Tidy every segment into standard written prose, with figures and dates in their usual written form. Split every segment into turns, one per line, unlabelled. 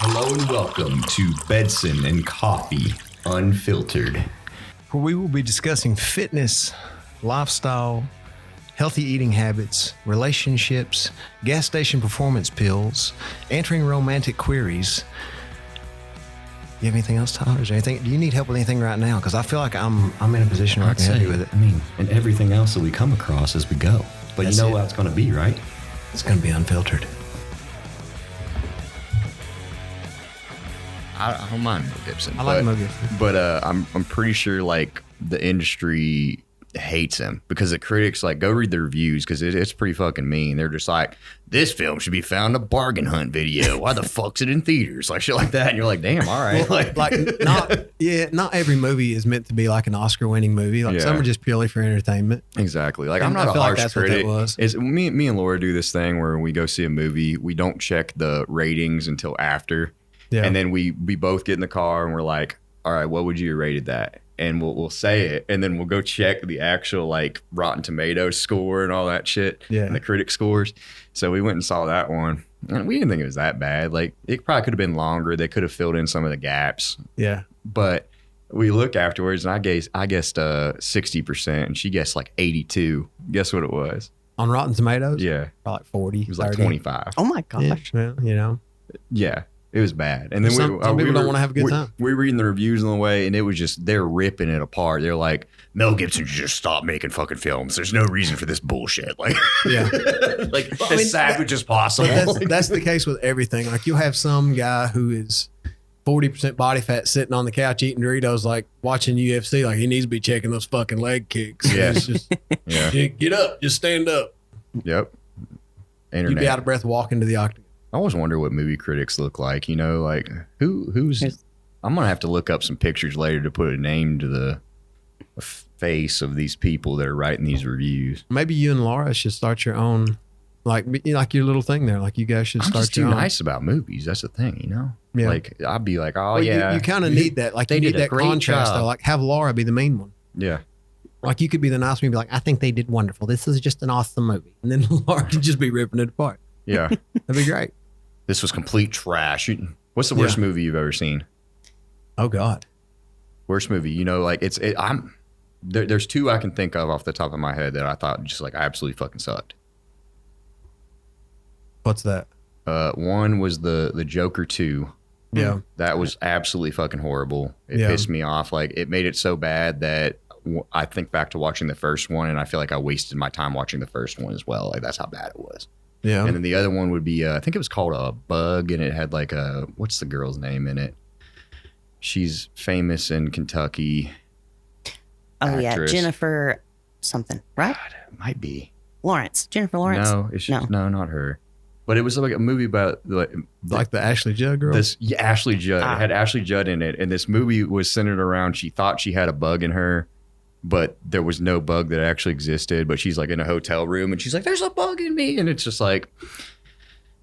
Hello and welcome to Bedson and Coffey, Unfiltered,
where we will be discussing fitness, lifestyle, healthy eating habits, relationships, gas station performance pills, answering romantic queries. You have anything else, Tyler? Is there anything? Do you need help with anything right now? Because I feel like I'm in a position where I can help you with it.
I mean, and everything else that we come across as we go. But
That's
you know
it.
what it's going to be, right?
It's going to be unfiltered.
I don't mind Mel Gibson.
I like Mel Gibson.
But I'm pretty sure like the industry hates him because the critics like go read the reviews because it's pretty fucking mean. They're just like, this film should be found in a bargain hunt video. Why the fuck's it in theaters? Like shit like that. And you're like, damn, all right.
Not every movie is meant to be like an Oscar-winning movie. Like some are just purely for entertainment.
Exactly. Like
And
I'm not
I
a
feel like
harsh
that's what
critic.
that was.
Is me and Laura do this thing where we go see a movie, we don't check the ratings until after.
Yeah.
And then we both get in the car and we're like, all right, what would you have rated that? And we'll say it, and then we'll go check the actual like Rotten Tomatoes score and all that shit, and the critic scores. So we went and saw that one, and we didn't think it was that bad. Like it probably could have been longer. They could have filled in some of the gaps.
Yeah.
But we look afterwards, and I guessed 60%, and she guessed like 82. Guess what it was?
On Rotten Tomatoes?
Yeah,
Probably like 40.
it was like
30.
25.
Oh my gosh.
Yeah, well, you know.
Yeah. It was bad. And then
some people don't want to have a good time.
We were reading the reviews on the way, and it was just, they're ripping it apart. They're like, Mel Gibson should just stop making fucking films. There's no reason for this bullshit. Like,
Yeah.
like as savage as possible.
But that's the case with everything. Like you'll have some guy who is 40% body fat sitting on the couch eating Doritos, like watching UFC. Like he needs to be checking those fucking leg kicks.
Yeah.
It's just,
Yeah.
Get up, just stand up.
Yep.
You'd
Internet.
be out of breath walking to the octagon.
I always wonder what movie critics look like. You know, like who's. I'm gonna have to look up some pictures later to put a name to the face of these people that are writing these reviews.
Maybe you and Laura should start your own, like your little thing there. Like you guys should
I'm
start
just
your
too
own.
nice about movies. That's the thing, you know.
Yeah.
Like I'd be like, oh
Well,
yeah,
you kind of need that. Like
they
you need
did a
that
great
contrast
job.
though. Like have Laura be the mean one.
Yeah.
Like you could be the nice one and be like, I think they did wonderful. This is just an awesome movie. And then Laura could just be ripping it apart.
Yeah.
That'd be great.
This was complete trash. What's the worst movie you've ever seen?
Oh God.
Worst movie, you know, like there's two I can think of off the top of my head that I thought just like absolutely fucking sucked.
What's that?
One was the Joker 2.
Yeah.
That was absolutely fucking horrible. It
Yeah.
pissed me off. Like it made it so bad that I think back to watching the first one and I feel like I wasted my time watching the first one as well. Like that's how bad it was.
Yeah.
And then the other one would be, I think it was called A Bug, and it had like what's the girl's name in it? She's famous in Kentucky.
Oh yeah,
actress.
Jennifer something, right?
God, it might be.
Lawrence, Jennifer Lawrence.
No, it's just, no, not her. But it was like a movie about
like the Ashley Judd girl.
Ashley Judd. It had Ashley Judd in it, and this movie was centered around she thought she had a bug in her, but there was no bug that actually existed. But she's like in a hotel room, and she's like, "There's a bug in me," and it's just like,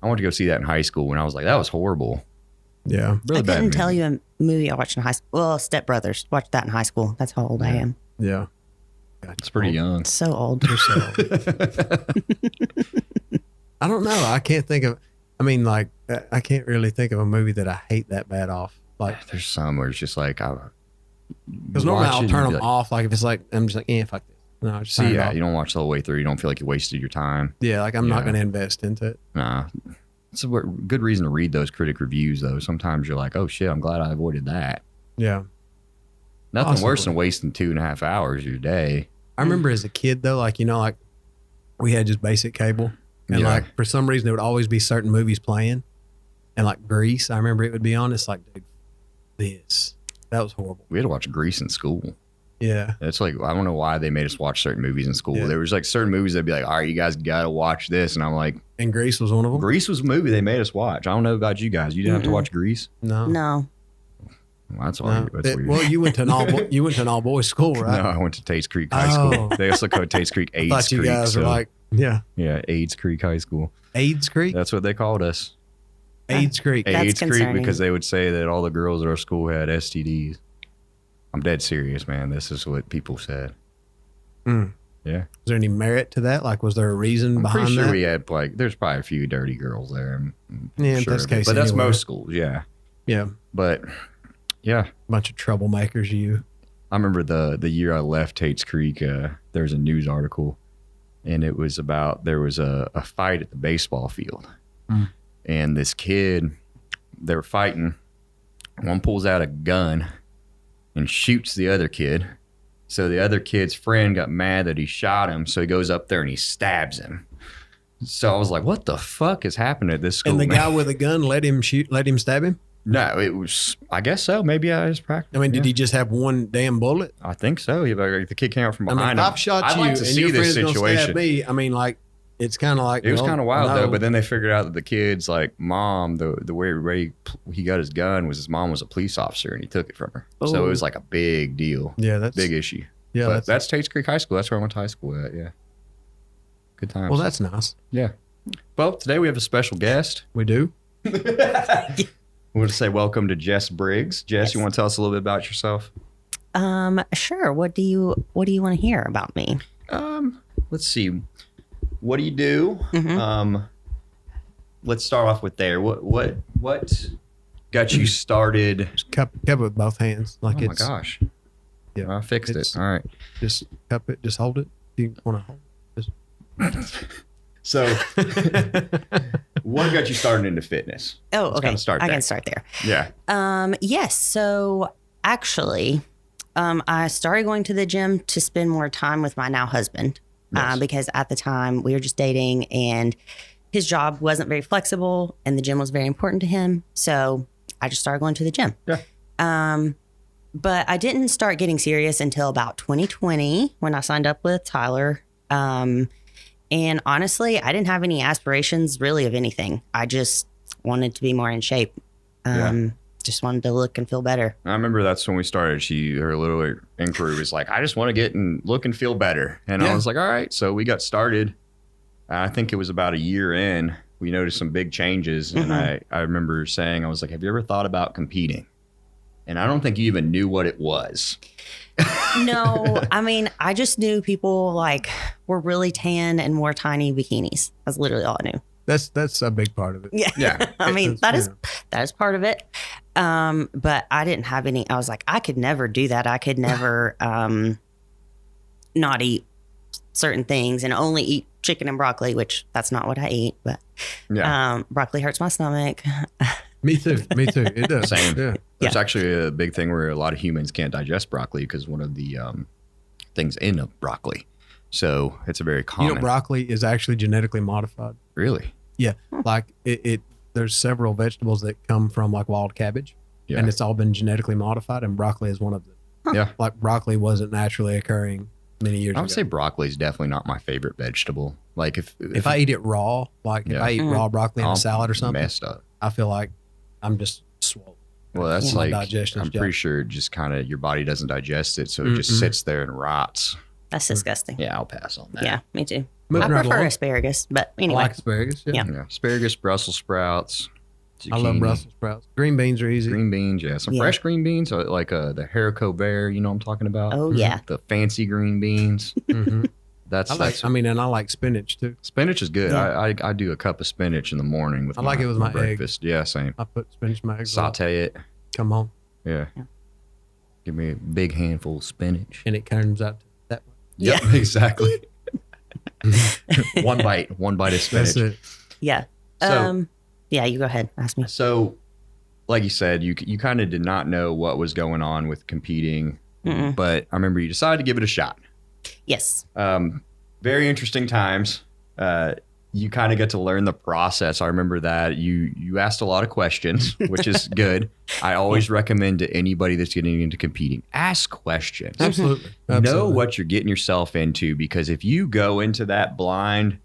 I wanted to go see that in high school, and I was like, that was horrible.
Yeah.
Really
I
bad.
couldn't tell
movie.
you a movie I watched in high school. Well, Step Brothers. Watched that in high school. That's how old I am.
Yeah.
It's pretty young.
So old.
I don't know. I can't think of, I mean, like, I can't really think of a movie that I hate that bad off. Like,
There's some where it's just like,
because normally I'll turn them off. Like, if it's like, I'm just like, fuck this. No, I just turn it off.
you don't watch the whole way through. You don't feel like you wasted your time.
Yeah, like, I'm not
Yeah.
going to invest into it.
Nah. It's a good reason to read those critic reviews, though. Sometimes you're like, oh shit, I'm glad I avoided that.
Yeah.
Nothing worse than wasting 2.5 hours of your day.
I remember as a kid, though, like, you know, like, we had just basic cable. And,
Yeah.
like, for some reason, there would always be certain movies playing. And, like, Grease, I remember it would be on. It's like, dude, that was horrible.
We had to watch Grease in school.
Yeah.
It's like, I don't know why they made us watch certain movies in school.
Yeah.
There was like certain movies that'd be like, all right, you guys got to watch this. And I'm like,
And Grease was one of them?
Grease was a movie they made us watch. I don't know about you guys. You didn't have to watch Grease?
No.
No.
Well, that's
No.
weird.
Well, you went to an all boys school, right?
No, I went to Tates Creek High School.
Oh.
They also call Tates Creek
I
AIDS
thought you
Creek.
guys were like, yeah,
AIDS Creek High School.
AIDS Creek?
That's what they called us.
AIDS Creek.
That's
AIDS Creek,
concerning.
because they would say that all the girls at our school had STDs. I'm dead serious, man. This is what people said.
Mm.
Yeah.
Was there any merit to that? Like, was there a reason
I'm
behind
pretty sure
that?
we had like, there's probably a few dirty girls there.
Yeah,
sure
that's
of it.
case
But that's
anywhere.
most schools. Yeah.
Yeah.
But yeah,
Bunch of troublemakers, you.
I remember the year I left Tate's Creek, there was a news article, and it was about there was a fight at the baseball field. And this kid, they were fighting. One pulls out a gun and shoots the other kid. So the other kid's friend got mad that he shot him, so he goes up there and he stabs him. So I was like, what the fuck is happening at this school?
And the
man?
guy with a gun let him stab him?
No, it was, I guess so. Maybe I just practiced.
I mean, did he just have one damn bullet?
I think so. The kid came out from
I mean,
behind
if
him.
I've shot
I'd
you
like to
and
see
your
this
friend's gonna
situation.
stab me, I mean, like, it's kind of like...
It was
well,
kind of wild
no.
though, but then they figured out that the kid's like mom, the way he got his gun was his mom was a police officer and he took it from her. So it was like a big deal.
Yeah, that's...
Big issue.
Yeah,
but that's Tate's Creek High School. That's where I went to high school at. Yeah. Good times.
Well, that's nice.
Yeah. Well, today we have a special guest.
We do.
We want to say welcome to Jess Briggs. Jess, you want to tell us a little bit about yourself?
Sure. What do you want to hear about me?
Let's see. What do you do? Let's start off with there. What got you started?
Just cup it with both hands. Like
Oh my
it's...
gosh.
Yeah.
I fixed it. All right.
Just cup it. Just hold it. You want to hold it?
So, what got you started into fitness?
Oh,
Let's
okay.
kinda start
I
there.
can start there.
Yeah.
Yes. So actually, I started going to the gym to spend more time with my now husband
Yes.
because at the time we were just dating and his job wasn't very flexible and the gym was very important to him. So I just started going to the gym.
Yeah.
But I didn't start getting serious until about 2020 when I signed up with Tyler. And honestly, I didn't have any aspirations really of anything. I just wanted to be more in shape. Just wanted to look and feel better.
I remember that's when we started. Her little inquiry was like, I just want to get and look and feel better. And I was like, all right. So we got started. I think it was about a year in. We noticed some big changes. And I remember saying, I was like, have you ever thought about competing? And I don't think you even knew what it was.
No, I mean, I just knew people like were really tan and wore tiny bikinis. That's literally all I knew.
That's a big part of it.
Yeah.
Yeah.
I mean,
That's-
that is part of it. But I didn't have any, I was like, I could never do that. I could never not eat certain things and only eat chicken and broccoli, which that's not what I eat, but broccoli hurts my stomach.
Me too. It does.
Same.
Yeah.
There's actually a big thing where a lot of humans can't digest broccoli because one of the things in a broccoli. So it's a very common.
You know, broccoli is actually genetically modified.
Really?
Yeah. Like it there's several vegetables that come from like wild cabbage.
Yeah.
And it's all been genetically modified, and broccoli is one of them.
Yeah.
Like broccoli wasn't naturally occurring many years
I
ago.
would say broccoli is definitely not my favorite vegetable. Like if
I eat it raw, like if I eat raw broccoli in
I'm
a salad or something,
messed up.
I feel like I'm just swollen.
Well, that's
My
like
digestion's
I'm pretty sure just kind of your body doesn't digest it, so it just sits there and rots.
That's disgusting.
Yeah, I'll pass on that.
Yeah, me too.
Moving
I
right
prefer
along.
asparagus, but
I
anyway.
like asparagus. Yeah.
Yeah.
Asparagus, Brussels sprouts,
I love
zucchini,
Brussels sprouts. Green beans are easy.
green beans. Yeah, some
Yeah.
fresh green beans, like the haricot vert. You know what I'm talking about?
Oh, yeah.
The fancy green beans.
hmm
That's
and I like spinach too.
spinach is good.
Yeah.
I do a cup of spinach in the morning with
I like it with my egg.
breakfast. Yeah, same.
I put spinach in my eggs. on it.
Saute it.
Come on.
Yeah. Give me a big handful of spinach.
And it turns out that way.
Yep, exactly. one bite of spinach.
That's it.
Yeah.
So-
Yeah, you go ahead. Ask me.
So, like you said, you kind of did not know what was going on with competing, but I remember you decided to give it a shot.
Yes.
Very interesting times. You kind of get to learn the process. I remember that you asked a lot of questions, which is good. I always recommend to anybody that's getting into competing, ask questions.
Absolutely.
Know
Absolutely.
what you're getting yourself into, because if you go into that blind,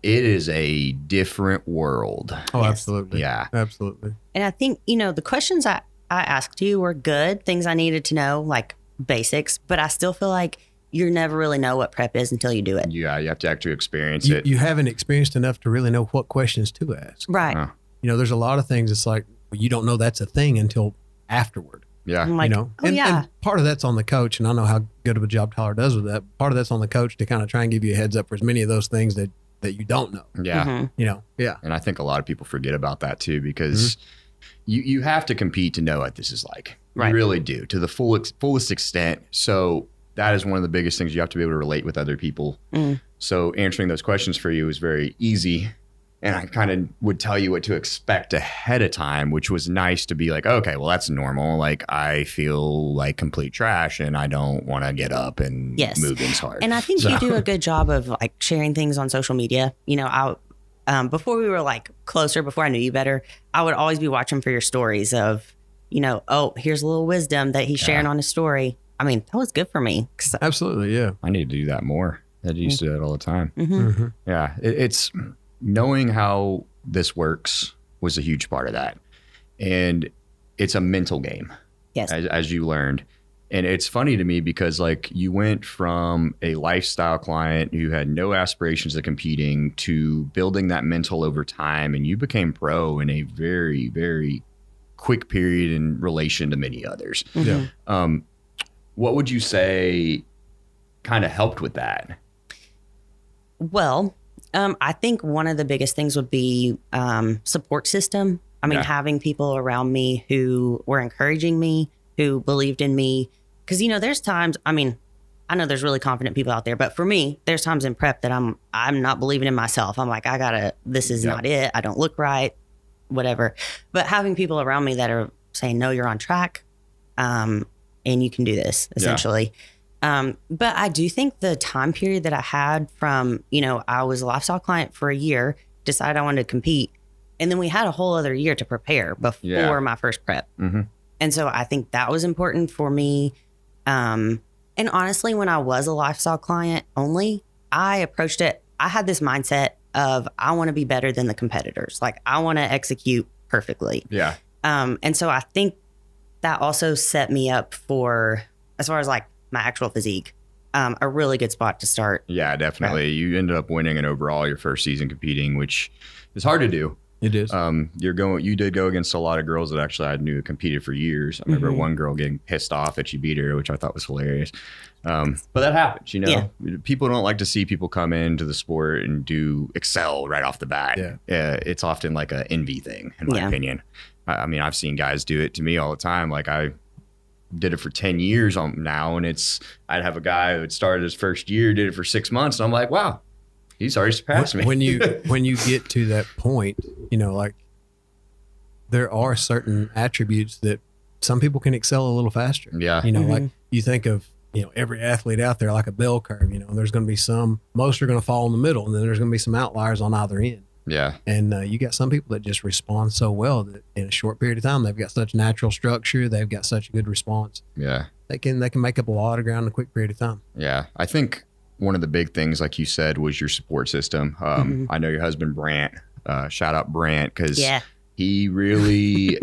it is a different world.
Oh,
Yes.
absolutely.
Yeah.
Absolutely.
And I think, the questions I asked you were good, things I needed to know, like basics, but I still feel like you never really know what prep is until you do it.
Yeah, you have to actually experience it.
You haven't experienced enough to really know what questions to ask.
Right.
Huh.
There's a lot of things. It's like, you don't know that's a thing until afterward.
Yeah.
I'm like, oh,
and
yeah.
part of that's on the coach, and I know how good of a job Tyler does with that. Part of that's on the coach to kind of try and give you a heads up for as many of those things that you don't know.
Yeah.
Yeah.
And I think a lot of people forget about that too, because you have to compete to know what this is like.
Right.
You really do, to the fullest extent. So that is one of the biggest things. You have to be able to relate with other people. So answering those questions for you is very easy. And I kind of would tell you what to expect ahead of time, which was nice to be like, okay, well, that's normal. Like, I feel like complete trash and I don't want to get up and move things hard.
And I think you do a good job of like sharing things on social media. You know, before we were like closer, before I knew you better, I would always be watching for your stories of, you know, oh, here's a little wisdom that he's sharing on his story. I mean, that was good for me.
Absolutely. Yeah.
I need to do that more. I used to do that all the time. Yeah. It's knowing how this works was a huge part of that. And it's a mental game.
Yes.
As you learned. And it's funny to me because like you went from a lifestyle client who had no aspirations of competing to building that mental over time. And you became pro in a very, very quick period in relation to many others.
Yeah.
What would you say kind of helped with that?
Well, I think one of the biggest things would be support system. I mean, having people around me who were encouraging me, who believed in me. Because, you know, there's times, I mean, I know there's really confident people out there, but for me, there's times in prep that I'm not believing in myself. I'm like, this is not it. I don't look right, whatever. But having people around me that are saying, no, you're on track, and you can do this, essentially. But I do think the time period that I had from, you know, I was a lifestyle client for a year, decided I wanted to compete. And then we had a whole other year to prepare before my first prep. And so I think that was important for me. And honestly, when I was a lifestyle client only, I approached it. I had this mindset of I want to be better than the competitors. Like I want to execute perfectly.
Yeah.
And so I think that also set me up for, as far as like my actual physique, a really good spot to start.
Yeah, definitely. You ended up winning an overall your first season competing, which is hard to do.
It is.
You did go against a lot of girls that actually I knew competed for years. I remember one girl getting pissed off that you beat her, which I thought was hilarious. But that happens, you know. Yeah. People don't like to see people come into the sport and excel right off the bat. Yeah. It's often like an envy thing, in my opinion. I mean, I've seen guys do it to me all the time. Like I did it for 10 years now, and I'd have a guy who had started his first year, did it for 6 months, and I'm like, wow. He's already surpassed me.
When you get to that point, you know, like there are certain attributes that some people can excel a little faster.
Yeah.
You know, like you think of, you know, every athlete out there like a bell curve, you know, and there's going to be most are going to fall in the middle, and then there's going to be some outliers on either end.
Yeah.
And you got some people that just respond so well that in a short period of time, they've got such natural structure. They've got such a good response.
Yeah.
They can make up a lot of ground in a quick period of time.
Yeah. I think one of the big things, like you said, was your support system. I know your husband, Brant, shout out Brant, because he really...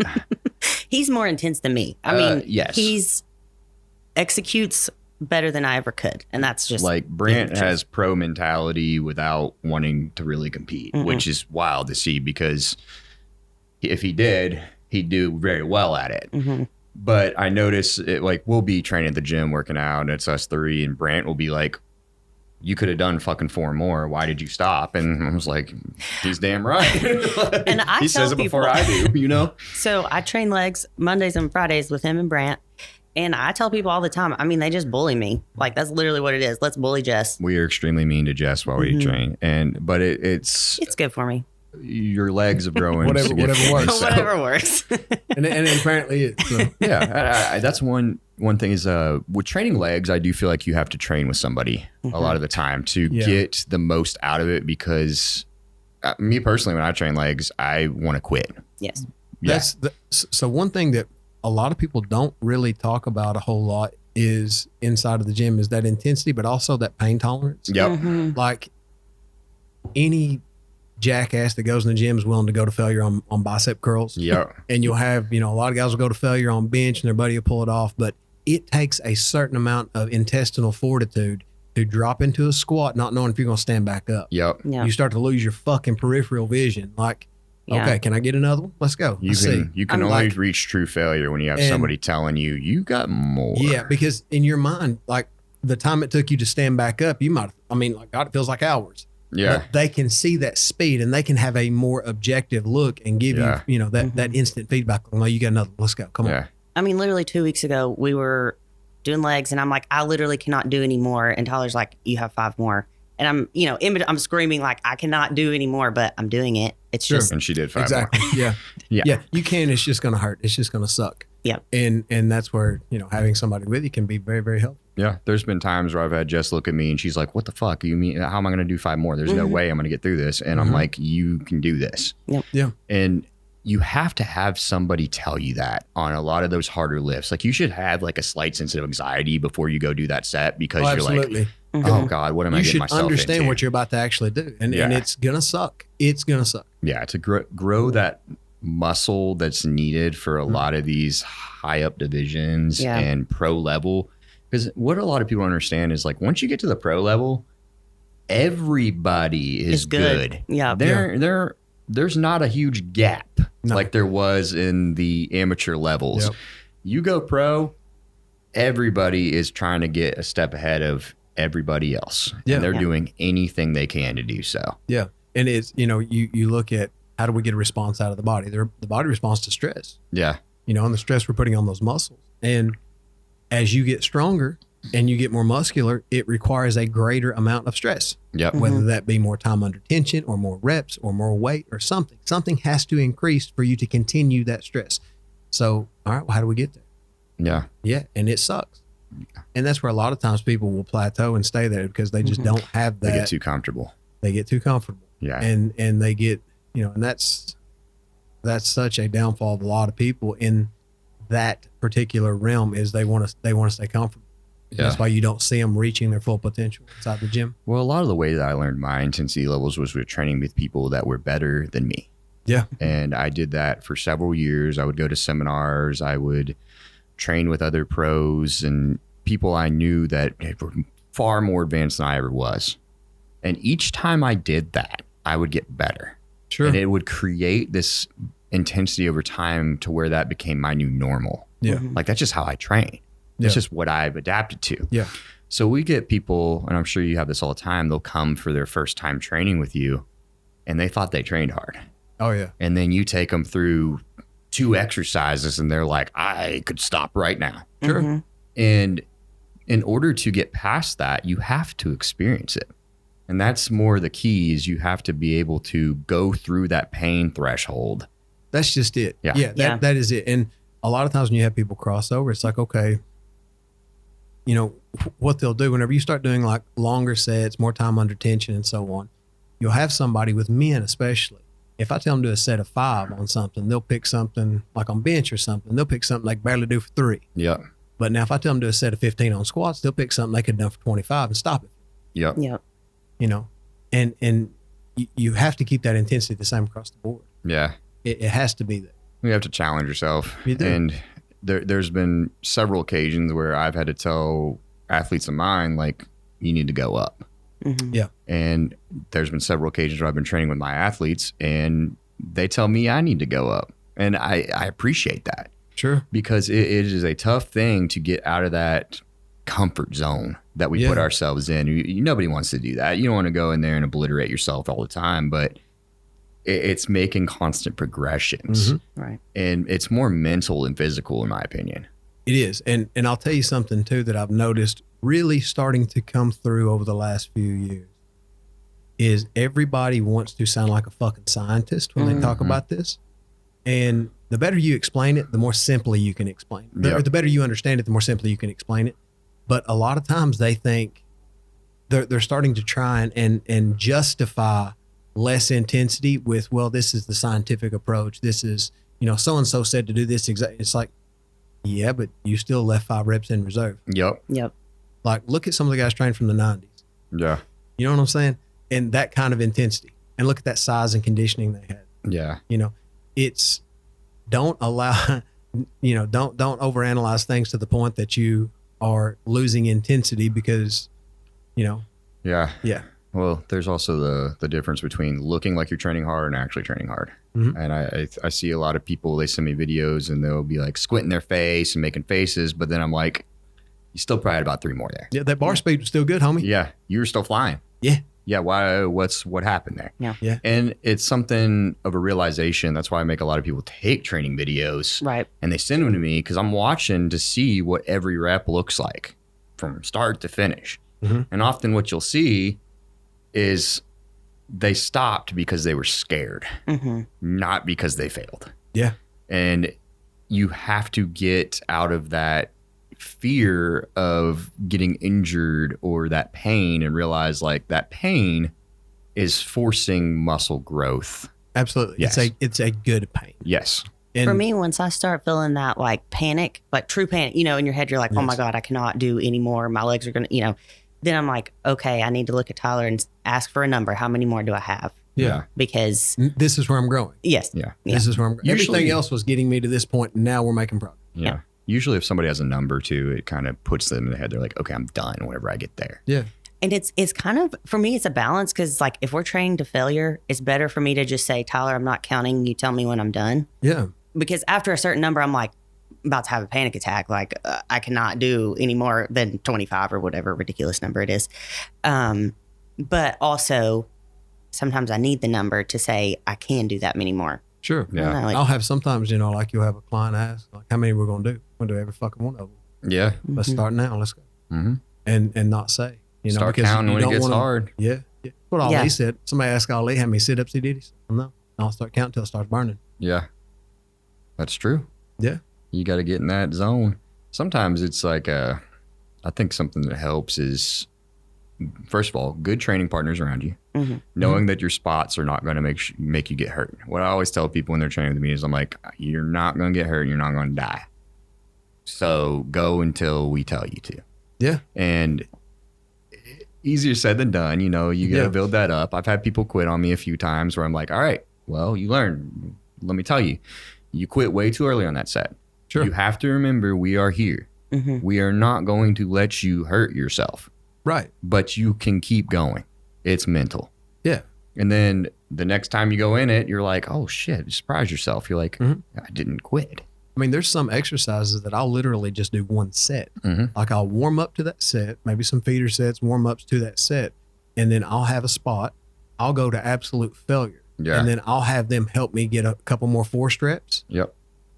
He's more intense than me. I mean,
yes.
He's executes better than I ever could. And that's just...
Like, Brant has pro mentality without wanting to really compete, which is wild to see, because if he did, he'd do very well at it. But I notice it, like, we'll be training at the gym, working out, and it's us three, and Brant will be like, you could have done fucking 4 more. Why did you stop? And I was like, he's damn right. Like,
and
he says it before I do, you know?
So I train legs Mondays and Fridays with him and Brant. And I tell people all the time, I mean, they just bully me. Like, that's literally what it is. Let's bully Jess.
We are extremely mean to Jess while we train. But it's
good for me.
Your legs are growing.
whatever works.
Whatever works.
and apparently it's...
Yeah, that's one thing is with training legs, I do feel like you have to train with somebody a lot of the time to get the most out of it, because me personally, when I train legs, I want to quit.
Yes.
So one thing that a lot of people don't really talk about a whole lot is inside of the gym is that intensity, but also that pain tolerance.
Yep.
Like any jackass that goes in the gym is willing to go to failure on bicep curls.
Yeah.
And you'll have, you know, a lot of guys will go to failure on bench and their buddy will pull it off, but it takes a certain amount of intestinal fortitude to drop into a squat not knowing if you're going to stand back up.
Yep.
You start to lose your fucking peripheral vision. Like
Yeah.
Okay, can I get another one? Let's go.
You can only reach true failure when you have somebody telling you, you got more.
Yeah, because in your mind, like the time it took you to stand back up, God, it feels like hours.
Yeah.
But they can see that speed and they can have a more objective look and give you, that instant feedback. Oh, you got another one. Let's go. Come on.
I mean, literally 2 weeks ago, we were doing legs and I'm like, I literally cannot do any more. And Tyler's like, you have 5 more. And I'm, I'm screaming like, I cannot do any more, but I'm doing it. It's just.
And she did 5
exactly.
more.
Yeah. Yeah. You can. It's just going to hurt. It's just going to suck.
Yeah.
And that's where, having somebody with you can be very, very helpful.
Yeah. There's been times where I've had Jess look at me and she's like, what the fuck? You mean, how am I going to do 5 more? There's no way I'm going to get through this. And I'm like, you can do this.
Yep.
Yeah.
And you have to have somebody tell you that on a lot of those harder lifts. Like you should have like a slight sense of anxiety before you go do that set because you're like, oh God, what am I getting myself into? You should
understand what you're about to actually do. And it's going to suck. It's going to suck.
Yeah. To grow that muscle that's needed for a lot of these high up divisions and pro level. Because what a lot of people understand is like once you get to the pro level, everybody is good.
Yeah.
There's not a huge gap like there was in the amateur levels.
Yep.
You go pro, everybody is trying to get a step ahead of everybody else.
Yeah.
And they're doing anything they can to do so.
Yeah. And it's, you look at how do we get a response out of the body? The body responds to stress.
Yeah.
And the stress we're putting on those muscles. And as you get stronger and you get more muscular, it requires a greater amount of stress.
Yep.
Whether that be more time under tension or more reps or more weight or something. Something has to increase for you to continue that stress. So, all right, well, how do we get there?
Yeah.
Yeah. And it sucks. And that's where a lot of times people will plateau and stay there because they just don't have that.
They get too comfortable.
They get too comfortable.
Yeah.
And they get, and that's such a downfall of a lot of people in that particular realm is they want to stay comfortable. Yeah. That's why you don't see them reaching their full potential inside the gym.
Well, a lot of the way that I learned my intensity levels was with training with people that were better than me.
Yeah.
And I did that for several years. I would go to seminars. I would train with other pros and people I knew that were far more advanced than I ever was. And each time I did that, I would get better.
Sure.
And it would create this intensity over time to where that became my new normal.
Yeah.
Like that's just how I train. It's just what I've adapted to.
Yeah.
So we get people, and I'm sure you have this all the time, they'll come for their first time training with you and they thought they trained hard.
Oh, yeah.
And then you take them through 2 exercises and they're like, I could stop right now.
Sure.
And in order to get past that, you have to experience it. And that's more the key is you have to be able to go through that pain threshold.
That's just it.
Yeah.
That is it. And a lot of times when you have people cross over, it's like, okay, what they'll do whenever you start doing like longer sets, more time under tension and so on, you'll have somebody with men, especially if I tell them to do a set of 5 on something, they'll pick something like on bench or something. They'll pick something like barely do for 3.
Yeah.
But now if I tell them to do a set of 15 on squats, they'll pick something they could have done for 25 and stop it.
Yep.
Yep.
And you have to keep that intensity the same across the board.
Yeah.
It has to be there.
You have to challenge yourself.
You do.
And there's been several occasions where I've had to tell athletes of mine, like, you need to go up.
Mm-hmm.
Yeah.
And there's been several occasions where I've been training with my athletes and they tell me I need to go up. And I appreciate that.
Sure.
Because it is a tough thing to get out of that comfort zone that we put ourselves in. Nobody wants to do that. You don't want to go in there and obliterate yourself all the time, but it's making constant progressions.
Mm-hmm.
Right.
And it's more mental than physical, in my opinion.
It is. And I'll tell you something too that I've noticed really starting to come through over the last few years is everybody wants to sound like a fucking scientist when they talk about this. And the better you explain it, the more simply you can explain it. Or the better you understand it, the more simply you can explain it. But a lot of times they think they're starting to try and justify less intensity with, well, this is the scientific approach. This is, so-and-so said to do this exactly. It's like, yeah, but you still left 5 reps in reserve.
Yep.
Like, look at some of the guys trained from the 90s.
Yeah.
You know what I'm saying? And that kind of intensity. And look at that size and conditioning they had.
Yeah.
It's don't allow, don't overanalyze things to the point that you are losing intensity because,
Yeah.
Yeah.
Well, there's also the difference between looking like you're training hard and actually training hard.
Mm-hmm.
And I see a lot of people, they send me videos and they'll be like squinting their face and making faces. But then I'm like, you still probably had about 3 more there.
Yeah, that bar speed was still good, homie.
Yeah, you were still flying.
Yeah.
Yeah, why? What happened there?
Yeah.
Yeah.
And it's something of a realization. That's why I make a lot of people take training videos.
Right.
And they send them to me because I'm watching to see what every rep looks like from start to finish.
Mm-hmm.
And often what you'll see is they stopped because they were scared, not because they failed.
Yeah.
And you have to get out of that fear of getting injured or that pain and realize like that pain is forcing muscle growth.
Absolutely.
Yes.
It's a good pain.
Yes.
And
For me, once I start feeling that like panic, like true panic, you know, in your head, you're like, oh my God, I cannot do anymore. My legs are going to, you know, then I'm like, okay, I need to look at Tyler and ask for a number. How many more do I have?
yeah,
Because
this is where I'm growing.
yes.
Yeah.
This is where I'm.
Usually-
Everything else was getting me to this point, and now we're making progress.
Yeah. Usually if somebody has a number too, it kind of puts them in the head. They're like, okay, I'm done whenever I get there.
Yeah.
And it's kind of, for me, it's a balance because like if we're training to failure, it's better for me to just say, Tyler, I'm not counting. You tell me when I'm done.
Yeah.
Because after a certain number, I'm like about to have a panic attack. Like I cannot do any more than 25 or whatever ridiculous number it is. But also sometimes I need the number to say I can do that many more.
Sure.
Yeah.
You know, like,
I'll have sometimes, you know, like you'll have a client ask, like, how many we're going to do? We're going to do every fucking one of them.
Yeah.
Let's start now. Let's go.
Mm-hmm.
And not say, you know,
Start
because
counting
you
when it
don't
gets
wanna-
hard.
Yeah. Yeah. What Ali
Yeah.
said. Somebody asked Ali how many sit-ups he did. He said, no. I'll start counting until it starts burning.
Yeah. That's true.
Yeah.
You got to get in that zone. Sometimes it's like, I think something that helps is, first of all, good training partners around you, knowing that your spots are not going to make you get hurt. What I always tell people when they're training with me is I'm like, you're not going to get hurt. You're not going to die. So go until we tell you to.
Yeah.
And easier said than done. You know, you got to build that up. I've had people quit on me a few times where I'm like, all right, well, you learned. Let me tell you, you quit way too early on that set.
Sure.
You have to remember we are here. We are not going to let you hurt yourself,
Right.
but you can keep going. It's mental.
Yeah.
And then the next time you go in it, you're like, oh shit, surprise yourself. You're like, I didn't quit.
I mean, there's some exercises that I'll literally just do one set. Like I'll warm up to that set, maybe some feeder sets, warm ups to that set, and then I'll have a spot. I'll go to absolute failure.
Yeah.
And then I'll have them help me get a couple more 4 reps.
Yep.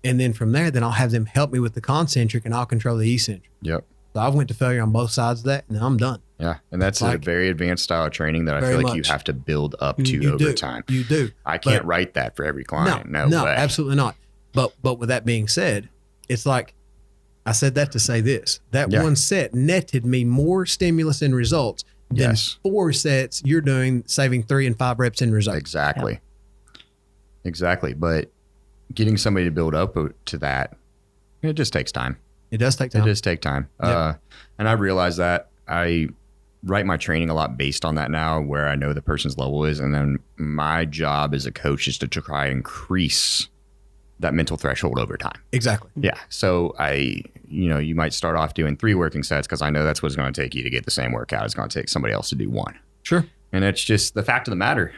And then from there, then I'll have them help me with the concentric and I'll control the eccentric.
Yep.
So I went to failure on both sides of that and I'm done.
Yeah. And that's a
Like-
very advanced style of training that I
Very
feel like
much.
you have to build up to
You
over
do.
time.
You do.
I can't
But-
write that for every client. No,
No,
way.
absolutely not. But with that being said, it's like I said that to say this. That
Yeah.
one set netted me more stimulus and results than
Yes.
4 sets you're doing, saving 3 and 5 reps in results.
Exactly. Exactly. But getting somebody to build up to that, it just takes time.
It does take
It
time.
does take time.
Yeah.
And I realize that I write my training a lot based on that now, where I know the person's level is. And then my job as a coach is to try and increase that mental threshold over time.
Exactly.
Yeah. So you might start off doing 3 working sets because I know that's what it's going to take you to get the same workout. It's going to take somebody else to do 1.
Sure.
And it's just the fact of the matter.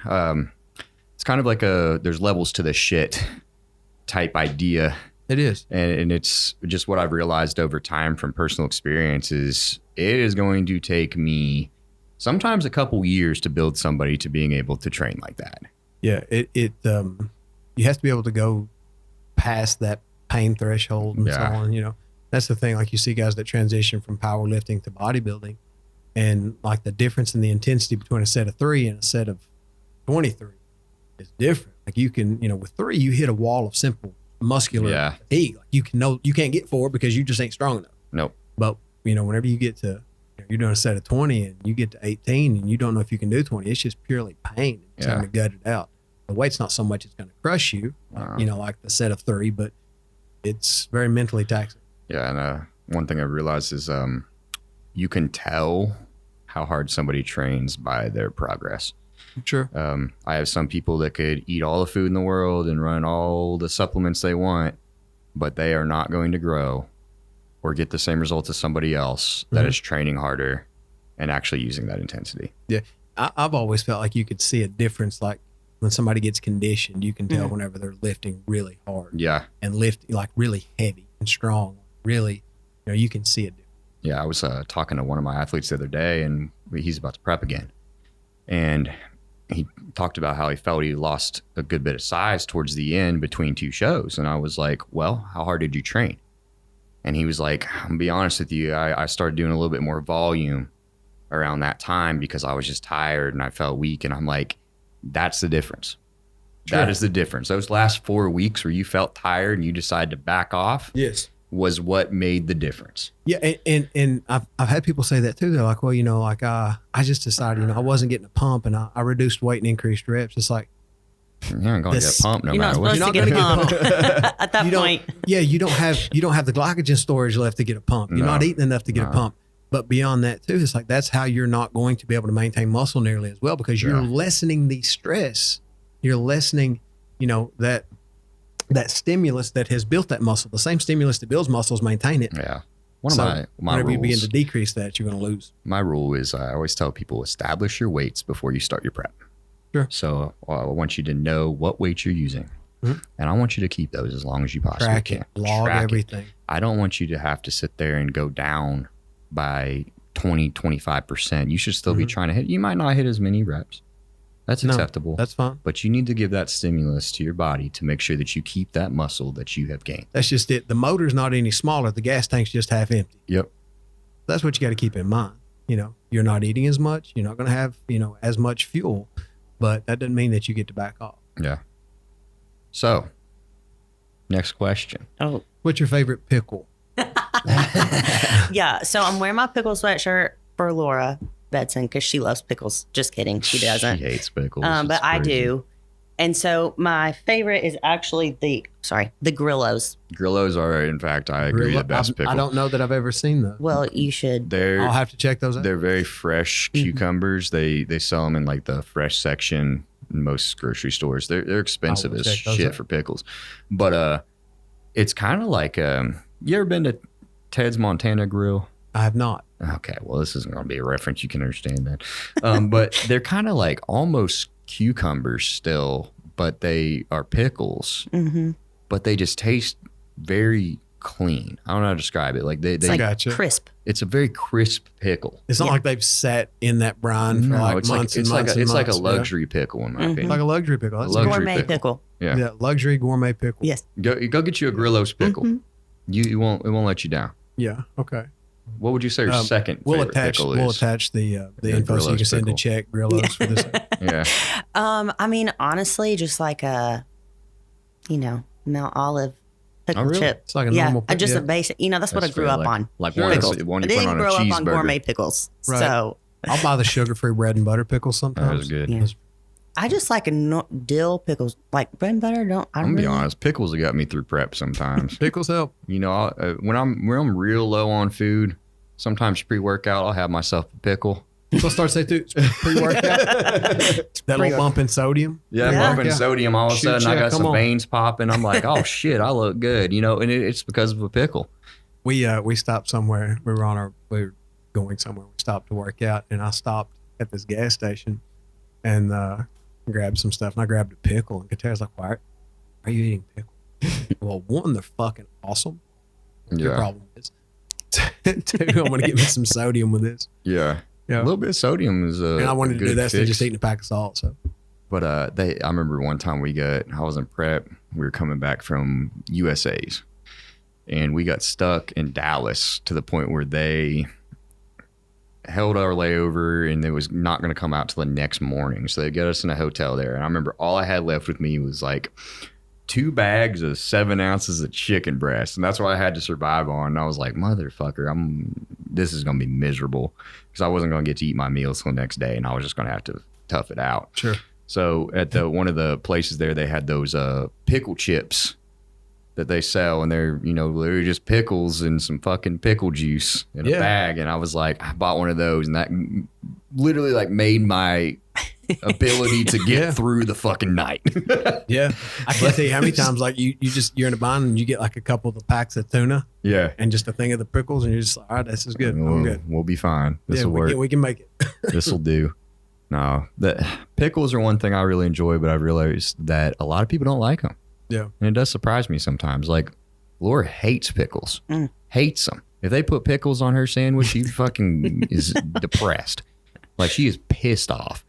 It's kind of like there's levels to this shit type idea.
It is.
And it's just what I've realized over time from personal experiences. It is going to take me sometimes a couple years to build somebody to being able to train like that.
Yeah. You have to be able to go past that pain threshold and so
Yeah.
on. You know, that's the thing. Like you see guys that transition from powerlifting to bodybuilding, and like the difference in the intensity between a set of 3 and a set of 23 is different. Like you can, with 3, you hit a wall of simple muscular fatigue. Like you can't get 4 because you just ain't strong enough.
Nope.
But whenever you get to, you're doing a set of 20 and you get to 18 and you don't know if you can do 20, it's just purely pain. It's time to gut it out. The weight's not so much it's going to crush you, like the set of 3, but it's very mentally taxing.
Yeah. And one thing I've realized is you can tell how hard somebody trains by their progress.
Sure.
I have some people that could eat all the food in the world and run all the supplements they want, but they are not going to grow or get the same results as somebody else that is training harder and actually using that intensity.
Yeah. I've always felt like you could see a difference. Like when somebody gets conditioned, you can tell whenever they're lifting really hard.
Yeah.
And lift like really heavy and strong. Really, you can see it.
Yeah. I was talking to one of my athletes the other day, and he's about to prep again. And he talked about how he felt he lost a good bit of size towards the end between two shows. And I was like, well, how hard did you train? And he was like, I'm gonna be honest with you, I started doing a little bit more volume around that time because I was just tired and I felt weak. And I'm like, that's the difference. Sure. That is the difference. Those last 4 weeks where you felt tired and you decided to back off was what made the difference.
Yeah. And I've had people say that too. They're like, well, I just decided, I wasn't getting a pump and I reduced weight and increased reps. It's like,
you're not going to get a pump no matter what.
You're not supposed to get a pump at that point.
Yeah, you don't have the glycogen storage left to get a pump. You're not eating enough to get a pump. But beyond that too, it's like that's how you're not going to be able to maintain muscle nearly as well because you're lessening the stress. You're lessening, that stimulus that has built that muscle. The same stimulus that builds muscles maintain it.
Yeah. One of my
whenever
rules,
you begin to decrease that, you're going to lose.
My rule is I always tell people establish your weights before you start your prep.
Sure.
So I want you to know what weights you're using. And I want you to keep those as long as you possibly
Track
can.
it, log everything.
I don't want you to have to sit there and go down by 20, 25%. You should still be trying to hit. You might not hit as many reps. That's acceptable.
That's fine.
But you need to give that stimulus to your body to make sure that you keep that muscle that you have gained.
That's just it. The motor's not any smaller. The gas tank's just half empty.
Yep.
That's what you got to keep in mind. You're not eating as much. You're not going to have, as much fuel. But that doesn't mean that you get to back off.
Yeah. So, next question.
Oh.
What's your favorite pickle?
Yeah. So I'm wearing my pickle sweatshirt for Laura Bedson because she loves pickles. Just kidding. She doesn't.
She hates pickles.
But I do. And so my favorite is actually the Grillos.
Grillos are, in fact, I agree, the best pickle.
I don't know that I've ever seen those.
Well, you should.
I'll have to check those out.
They're very fresh cucumbers. They sell them in like the fresh section in most grocery stores. They're expensive as shit for pickles. But it's kind of like, you ever been to Ted's Montana Grill?
I have not.
Okay, well, this isn't going to be a reference. You can understand that. But they're kind of like almost cucumbers still, but they are pickles. But they just taste very clean. I don't know how to describe it. Like they
like crisp.
It's a very crisp pickle.
It's not like they've sat in that brine for months and months.
It's like a luxury pickle in my opinion.
Like a luxury pickle. That's
a
gourmet pickle.
Yeah, luxury gourmet pickle.
Yes.
Go get you a Grillo's pickle. It won't let you down.
Yeah. Okay.
What would you say your second favorite pickle is?
We'll attach the info so you can send a check, Grillo's for this.
Yeah.
I mean, honestly, just like a, Mount Olive pickle chip.
It's like a normal pickle.
Just a basic, that's what I grew up on.
Like
pickles.
one you
I
put
didn't
on a
grow up on
cheeseburger.
gourmet pickles.
Right.
So
I'll buy the sugar-free bread and butter pickles sometimes.
That was good.
Yeah. I just like dill pickles, like bread and butter. I'm
gonna be honest, pickles have got me through prep sometimes.
Pickles help.
When I'm real low on food, sometimes pre-workout, I'll have myself a pickle.
You'll start to say too, pre-workout. That little bump in sodium.
Yeah, bump in sodium. All of a sudden, I got some veins popping. I'm like, oh shit, I look good. And it's because of a pickle.
We stopped somewhere. We were going somewhere. We stopped to work out, and I stopped at this gas station and grabbed some stuff. And I grabbed a pickle, and Katara's like, "Why are you eating pickles?" Well, one, they're fucking awesome. Your problem is, two, I'm gonna get me some sodium with this.
Yeah. A little bit of sodium is
and I wanted to do that instead of just eating a pack of salt. So,
but I remember one time I was in prep. We were coming back from USA's, and we got stuck in Dallas to the point where they held our layover, and it was not going to come out till the next morning. So they got us in a hotel there, and I remember all I had left with me was like 2 bags of 7 ounces of chicken breast, and that's what I had to survive on. And I was like, motherfucker, this is going to be miserable because I wasn't going to get to eat my meals till the next day, and I was just going to have to tough it out.
Sure.
So at one of the places there, they had those pickle chips that they sell, and they're literally just pickles and some fucking pickle juice in a bag. And I was like, I bought one of those, and that literally like made my ability to get through the fucking night.
Yeah. I can't tell you how many times like you're in a bind and you get like a couple of the packs of tuna.
Yeah.
And just a thing of the pickles, and you're just like, all right, this is good. I'm good.
We'll be fine. This will work.
We can make it.
This will do. No, the pickles are one thing I really enjoy, but I've realized that a lot of people don't like them.
Yeah.
And it does surprise me sometimes. Like, Laura hates pickles. Hates them. If they put pickles on her sandwich, she fucking is depressed. Like, she is pissed off.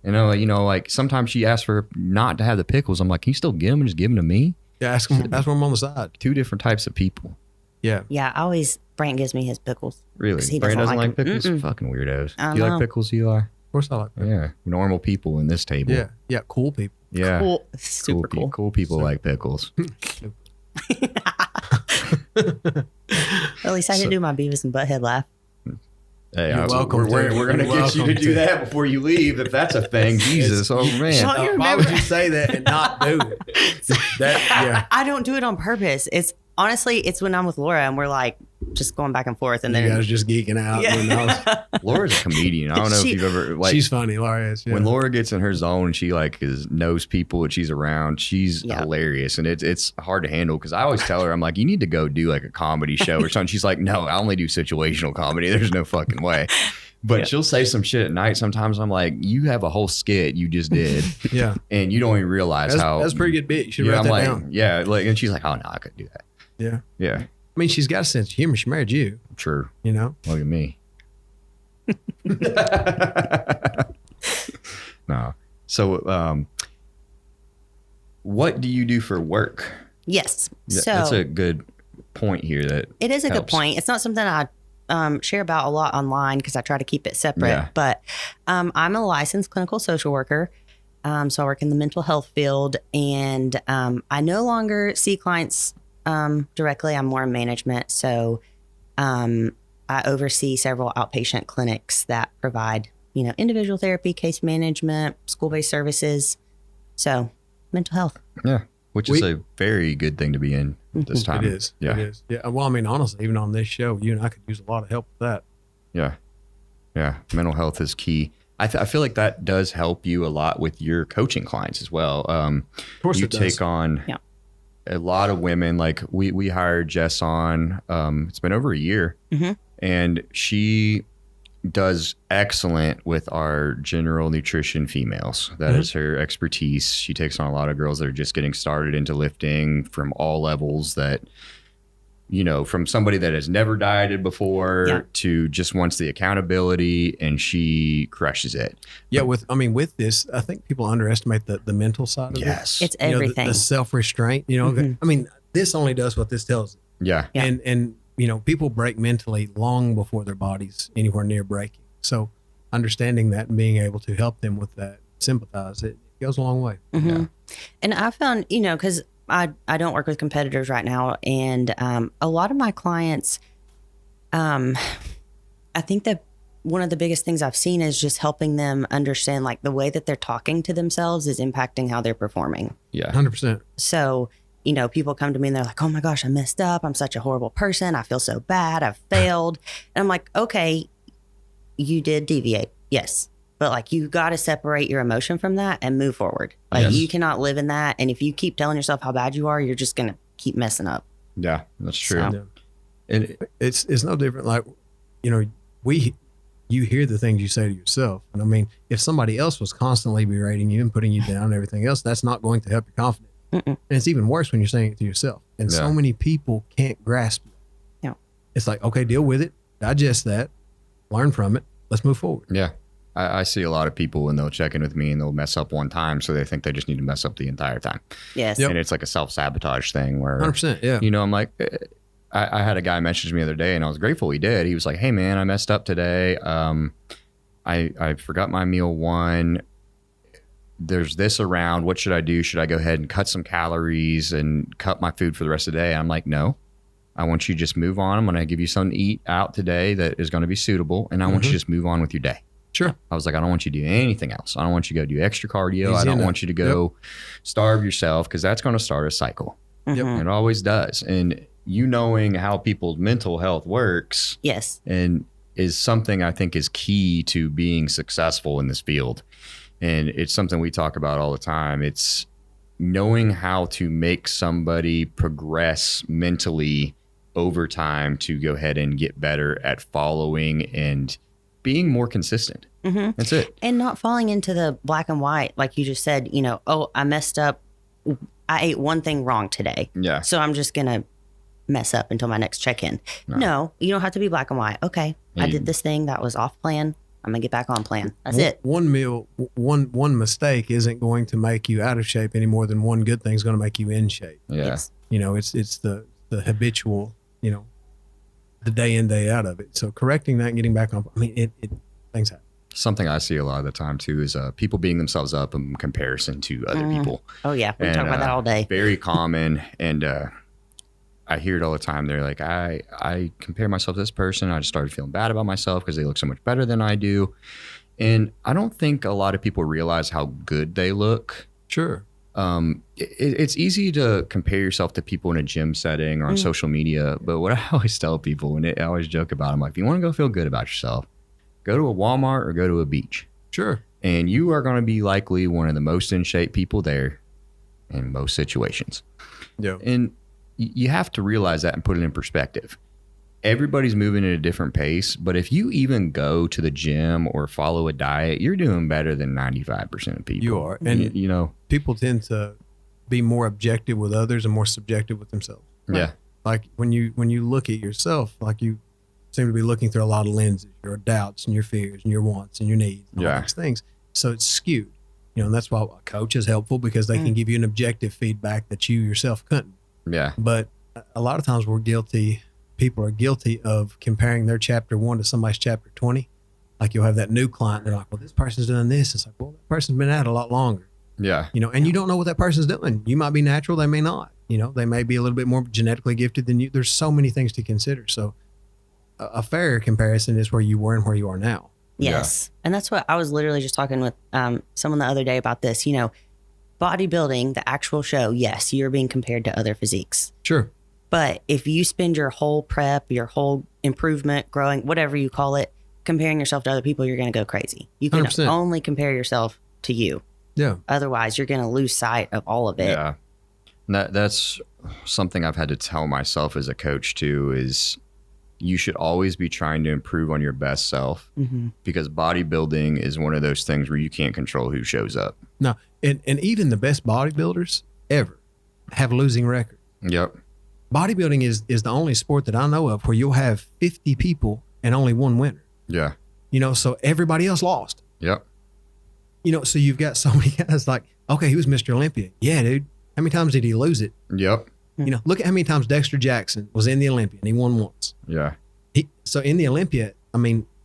Like sometimes she asks for not to have the pickles. I'm like, can you still get them and just give them to me?
Yeah, ask them on the side.
Two different types of people.
Yeah.
Yeah, Brant gives me his pickles.
Really? Brant doesn't like pickles? Fucking weirdos. Do you like pickles, Eli?
Of course I like pickles.
Yeah. Normal people in this table.
Yeah. Yeah, cool people.
Yeah.
Cool. Super cool.
Cool people like pickles.
At least I didn't do my Beavis and Butthead laugh.
Hey,
You're welcome.
We're going to get you to do that before you leave, if that's a thing. Jesus, oh man.
Why would you say that and not do it?
I don't do it on purpose. It's when I'm with Laura and we're like just going back and forth, and
you
then
guys just geeking out.
Yeah.
Laura's a comedian. I don't know if you've ever
she's funny. Laura is. Yeah.
When Laura gets in her zone and she knows people that she's around, she's hilarious, and it's hard to handle because I always tell her, I'm like, you need to go do like a comedy show or something. She's like, no, I only do situational comedy. There's no fucking way. But she'll say some shit at night. Sometimes I'm like, you have a whole skit you just did.
Yeah.
And you don't even realize
that's a pretty good bit. You should write that down.
Yeah. And she's like, oh no, I couldn't do that.
Yeah.
Yeah.
I mean, she's got a sense of humor. She married you.
True.
You know?
Look at me. No. So, what do you do for work?
Yes. So
that's a good point here.
It is a good point. It's not something I share about a lot online because I try to keep it separate.
Yeah.
But I'm a licensed clinical social worker. So I work in the mental health field, and I no longer see clients directly. I'm more in management. So I oversee several outpatient clinics that provide, individual therapy, case management, school-based services. So mental health.
Yeah. Which is a very good thing to be in this time.
It is.
Yeah.
It is. Yeah. Well, I mean, honestly, even on this show, you and I could use a lot of help with that.
Yeah. Yeah. Mental health is key. I feel like that does help you a lot with your coaching clients as well.
Of course
you
it does.
take on a lot of women. Like we hired Jess on, it's been over a year, and she does excellent with our general nutrition females. That is her expertise. She takes on a lot of girls that are just getting started into lifting from all levels, that, from somebody that has never dieted before to just wants the accountability, and she crushes it.
Yeah. With this, I think people underestimate the mental side of it.
Yes.
It's everything.
The self-restraint, I mean, this only does what this tells it.
Yeah.
And people break mentally long before their body's anywhere near breaking. So understanding that and being able to help them with that, sympathize, it goes a long way.
Yeah. And I found, because I don't work with competitors right now. And a lot of my clients, I think that one of the biggest things I've seen is just helping them understand, like, the way that they're talking to themselves is impacting how they're performing.
Yeah.
100%.
So, people come to me and they're like, oh my gosh, I messed up. I'm such a horrible person. I feel so bad. I've failed. And I'm like, okay, you did deviate. Yes. But like, you got to separate your emotion from that and move forward. Like you cannot live in that. And if you keep telling yourself how bad you are, you're just going to keep messing up.
Yeah, that's true.
So.
Yeah. And it's no different. Like, you hear the things you say to yourself. And I mean, if somebody else was constantly berating you and putting you down and everything else, that's not going to help your confidence. And it's even worse when you're saying it to yourself. And so many people can't grasp it.
Yeah.
It's like, okay, deal with it, digest that, learn from it. Let's move forward.
Yeah. I see a lot of people when they'll check in with me and they'll mess up one time, so they think they just need to mess up the entire time.
Yes.
And it's like a self-sabotage thing where
100%. Yeah.
I'm like, I had a guy message me the other day, and I was grateful he did. He was like, hey man, I messed up today. I forgot my meal one. There's this around. What should I do? Should I go ahead and cut some calories and cut my food for the rest of the day? And I'm like, no, I want you to just move on. I'm going to give you something to eat out today that is going to be suitable. And I want you to just move on with your day.
Sure.
I was like, I don't want you to do anything else. I don't want you to go do extra cardio. I don't want you to go starve yourself, because that's going to start a cycle.
Yep.
It always does. And knowing how people's mental health works and is something I think is key to being successful in this field. And it's something we talk about all the time. It's knowing how to make somebody progress mentally over time to go ahead and get better at following and being more consistent.
Mm-hmm.
That's it.
And not falling into the black and white, like you just said, oh, I messed up. I ate one thing wrong today.
Yeah.
So I'm just going to mess up until my next check-in. No, you don't have to be black and white. Okay, I did this thing that was off plan. I'm going to get back on plan. That's it.
One mistake isn't going to make you out of shape any more than one good thing is going to make you in shape.
Yeah.
Yes.
It's the habitual, the day in, day out of it. So correcting that and getting back on, things happen.
Something I see a lot of the time too is people beating themselves up in comparison to other people.
Oh yeah, we talk about that all day.
Very common, and I hear it all the time. They're like, I compare myself to this person. I just started feeling bad about myself because they look so much better than I do. And I don't think a lot of people realize how good they look.
Sure.
It's easy to compare yourself to people in a gym setting or on social media. But what I always tell people, and I always joke about, I'm like, if you want to go feel good about yourself, go to a Walmart or go to a beach.
Sure.
And you are going to be likely one of the most in shape people there in most situations.
Yeah.
And you have to realize that and put it in perspective. Everybody's moving at a different pace, but if you even go to the gym or follow a diet, you're doing better than 95% of people.
You are. And people tend to be more objective with others and more subjective with themselves.
Right? Yeah.
Like when you look at yourself, like you seem to be looking through a lot of lenses, your doubts and your fears and your wants and your needs and all these things. So it's skewed, and that's why a coach is helpful because they can give you an objective feedback that you yourself couldn't.
Yeah.
But a lot of times people are guilty of comparing their chapter 1 to somebody's chapter 20. Like you'll have that new client. They're like, well, this person's doing this. It's like, well, that person's been at it a lot longer.
Yeah.
And you don't know what that person's doing. You might be natural. They may not, they may be a little bit more genetically gifted than you. There's so many things to consider. So a fair comparison is where you were and where you are now.
Yes. Yeah. And that's what I was literally just talking with someone the other day about this. Bodybuilding, the actual show, yes, you're being compared to other physiques.
Sure.
But if you spend your whole prep, your whole improvement, growing, whatever you call it, comparing yourself to other people, you're going to go crazy. You can
100%.
only compare yourself to you.
Yeah.
Otherwise, you're going to lose sight of all of it.
Yeah. That's something I've had to tell myself as a coach too, is you should always be trying to improve on your best self because bodybuilding is one of those things where you can't control who shows up.
No. And even the best bodybuilders ever have losing records.
Yep.
Bodybuilding is the only sport that I know of where you'll have 50 people and only one winner.
Yeah.
So everybody else lost.
Yep.
So you've got so many guys like, okay, he was Mr. Olympia. Yeah, dude. How many times did he lose it?
Yep.
Look at how many times Dexter Jackson was in the Olympia and he won once.
Yeah.
So in the Olympia,